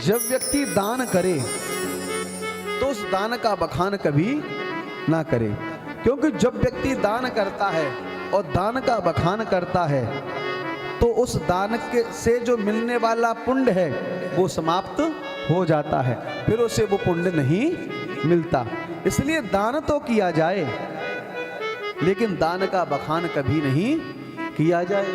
जब व्यक्ति दान करे तो उस दान का बखान कभी ना करे, क्योंकि जब व्यक्ति दान करता है और दान का बखान करता है तो उस दान के से जो मिलने वाला पुण्य है वो समाप्त हो जाता है, फिर उसे वो पुण्य नहीं मिलता। इसलिए दान तो किया जाए लेकिन दान का बखान कभी नहीं किया जाए।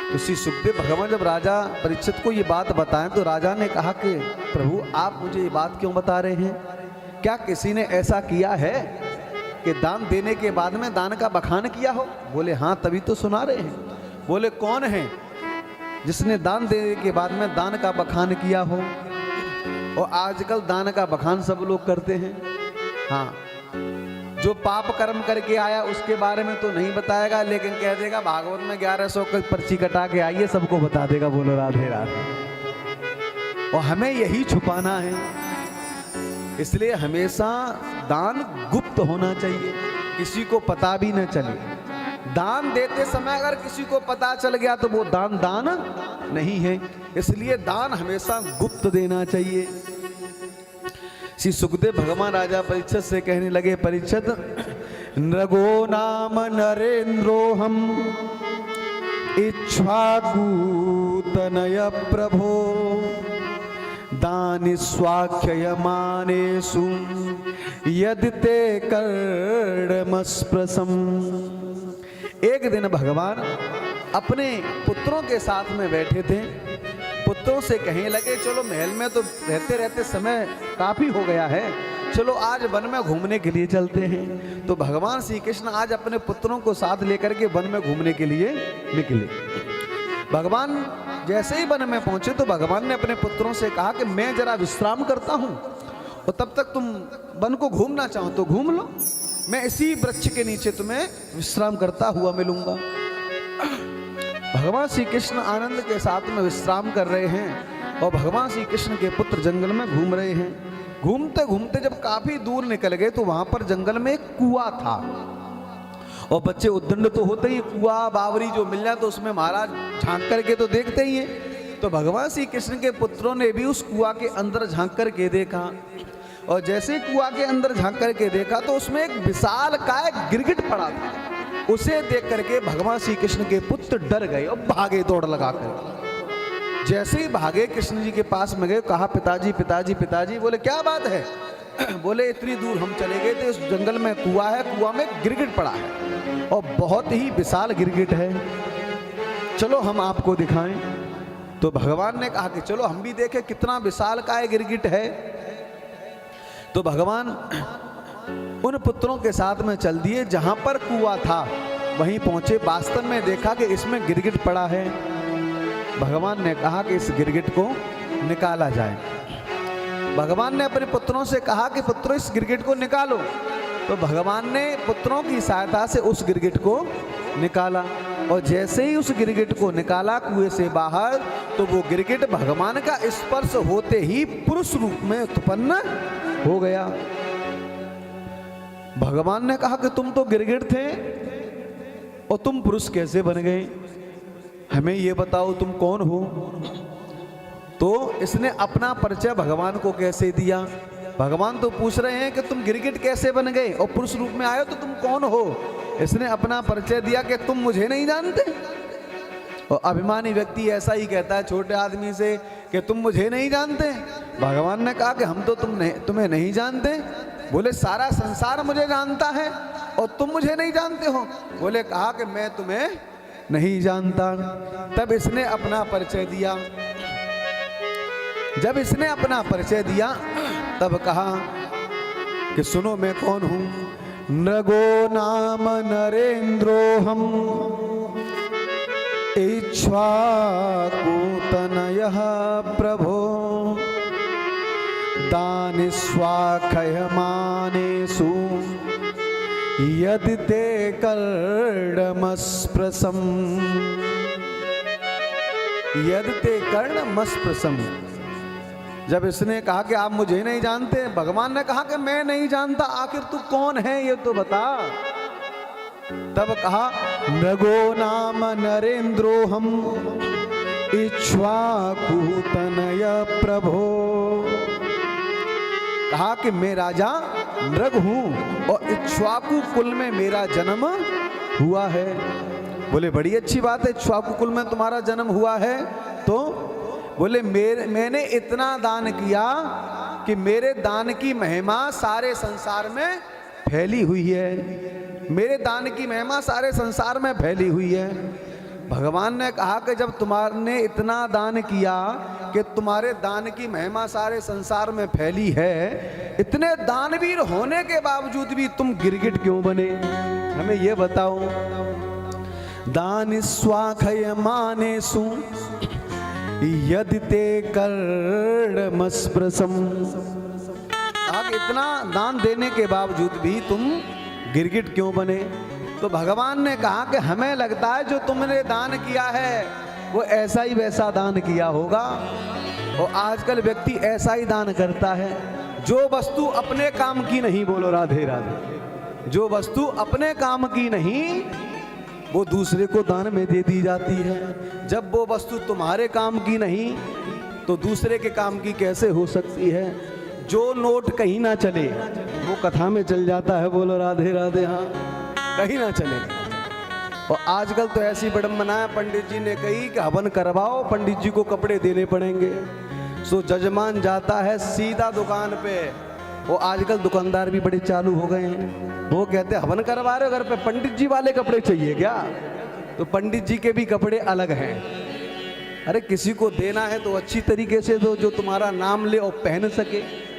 तो श्री सुखदेव भगवान जब राजा परीक्षित को ये बात बताएं तो राजा ने कहा कि प्रभु आप मुझे ये बात क्यों बता रहे हैं? क्या किसी ने ऐसा किया है कि दान देने के बाद में दान का बखान किया हो? बोले हाँ, तभी तो सुना रहे हैं। बोले कौन है जिसने दान देने के बाद में दान का बखान किया हो? और आजकल दान का बखान सब लोग करते हैं। हाँ, जो पाप कर्म करके आया उसके बारे में तो नहीं बताएगा, लेकिन कह देगा भागवत में 1100 की पर्ची कटा के आइए, सबको बता देगा। बोलो राधे राधे। और हमें यही छुपाना है, इसलिए हमेशा दान गुप्त होना चाहिए, किसी को पता भी न चले। दान देते समय अगर किसी को पता चल गया तो वो दान दान नहीं है, इसलिए दान हमेशा गुप्त देना चाहिए। श्री सुखदेव भगवान राजा परीक्षित से कहने लगे, परीक्षित नृगो नाम नरेंद्रो हम इक्ष्वाकुतनय प्रभो दानि स्वाख्ययमानेषु यदि ते कर्णमस्पृशम्। एक दिन भगवान अपने पुत्रों के साथ में बैठे थे, पुत्रों से कहने लगे चलो महल में तो रहते रहते समय काफी हो गया है, चलो आज वन में घूमने के लिए चलते हैं। तो भगवान श्री कृष्ण आज अपने पुत्रों को साथ लेकर के वन में घूमने के लिए निकले। भगवान जैसे ही वन में पहुंचे तो भगवान ने अपने पुत्रों से कहा कि मैं जरा विश्राम करता हूं और तब तक तुम वन को घूमना चाहो तो घूम लो, मैं इसी वृक्ष के नीचे तुम्हें विश्राम करता हुआ मिलूंगा। भगवान श्री कृष्ण आनंद के साथ में विश्राम कर रहे हैं और भगवान श्री कृष्ण के पुत्र जंगल में घूम रहे हैं। घूमते घूमते जब काफी दूर निकल गए तो वहां पर जंगल में एक कुआं था और बच्चे उद्दंड तो होते ही, कुआं बावरी जो मिल जाए तो उसमें महाराज झांक करके तो देखते ही हैं। तो भगवान श्री कृष्ण के पुत्रों ने भी उस कुआं के अंदर झांक करके देखा और जैसे कुआं के अंदर झांक करके देखा तो उसमें एक विशाल काय गिरगिट पड़ा था। उसे देख करके भगवान श्री कृष्ण के पुत्र डर गए और भागे दौड़ लगाकर। जैसे ही भागे कृष्ण जी के पास में गए, कहा पिताजी पिताजी पिताजी। बोले क्या बात है? बोले इतनी दूर हम चले गए थे, उस जंगल में कुआं है, कुआं में गिरगिट पड़ा है और बहुत ही विशाल गिरगिट है, चलो हम आपको दिखाएं। तो भगवान ने कहा कि चलो हम भी देखें कितना विशाल काय गिरगिट है। तो भगवान उन पुत्रों के साथ में चल दिए, जहां पर कुआं था वहीं पहुंचे। वास्तव में देखा कि इसमें गिरगिट पड़ा है। भगवान ने कहा कि इस गिरगिट को निकाला जाए। भगवान ने अपने पुत्रों से कहा कि पुत्रों इस गिरगिट को निकालो। तो भगवान ने पुत्रों की सहायता से उस गिरगिट को निकाला और जैसे ही उस गिरगिट को निकाला कुएं से बाहर, तो वो गिरगिट भगवान का स्पर्श होते ही पुरुष रूप में उत्पन्न हो गया। भगवान ने कहा कि तुम तो गिरगिट थे और तुम पुरुष कैसे बन गए? हमें ये बताओ तुम कौन हो? तो इसने अपना परिचय भगवान को कैसे दिया? भगवान तो पूछ रहे हैं कि तुम गिरगिट कैसे बन गए और पुरुष रूप में आए तो तुम कौन हो? इसने अपना परिचय दिया कि तुम मुझे नहीं जानते। और अभिमानी व्यक्ति ऐसा ही कहता है छोटे आदमी से कि तुम मुझे नहीं जानते। भगवान ने कहा कि हम तो तुम्हें नहीं जानते। बोले सारा संसार मुझे जानता है और तुम मुझे नहीं जानते हो। बोले कहा कि मैं तुम्हें नहीं जानता। तब इसने अपना परिचय दिया। जब इसने अपना परिचय दिया तब कहा कि सुनो मैं कौन हूं। नृगो नाम नरेंद्रो हम इक्ष्वाकुतनयः प्रभो दानि स्वाख्यमानेषु यदि ते कर्णमस्पृशम्। यदि ते कर्णमस्पृशम्। जब इसने कहा कि आप मुझे नहीं जानते, भगवान ने कहा कि मैं नहीं जानता, आखिर तू कौन है ये तो बता। तब कहा नृगो नाम नरेन्द्रोऽहम् इक्ष्वाकुतनय प्रभो। कहा कि मैं राजा नृग हूं और इक्ष्वाकु कुल में मेरा जन्म हुआ है। बोले बड़ी अच्छी बात है, इक्ष्वाकु कुल में तुम्हारा जन्म हुआ है। तो बोले मैंने इतना दान किया कि मेरे दान की महिमा सारे संसार में फैली हुई है। मेरे दान की महिमा सारे संसार में फैली हुई है। भगवान ने कहा कि जब तुम्हारे इतना दान किया कि तुम्हारे दान की महिमा सारे संसार में फैली है, इतने दानवीर होने के बावजूद भी तुम गिरगिट क्यों बने? हमें ये बताओ। दान स्वाखय मानेसु यदि ते कर्णमस्पृशम। इतना दान देने के बावजूद भी तुम गिरगिट क्यों बने? तो भगवान ने कहा कि हमें लगता है जो तुमने दान किया है वो ऐसा ही वैसा दान किया होगा। और आजकल व्यक्ति ऐसा ही दान करता है, जो वस्तु अपने काम की नहीं, बोलो राधे राधे, जो वस्तु अपने काम की नहीं वो दूसरे को दान में दे दी जाती है। जब वो वस्तु तुम्हारे काम की नहीं तो दूसरे के काम की कैसे हो सकती है? जो नोट कहीं ना चले वो कथा में चल जाता है, बोलो राधे राधे। हाँ, कहीं ना चले। और आजकल तो ऐसी विडंबना है, पंडित जी ने कही कि हवन करवाओ, पंडित जी को कपड़े देने पड़ेंगे। सो जजमान जाता है सीधा दुकान पे। वो आजकल दुकानदार भी बड़े चालू हो गए हैं। वो कहते हैं हवन करवा रहे हो घर पे, पंडित जी वाले कपड़े चाहिए क्या? तो पंडित जी के भी कपड़े अलग हैं। अरे किसी को देना है तो अच्छी तरीके से दो, जो तुम्हारा नाम ले और पहन सके।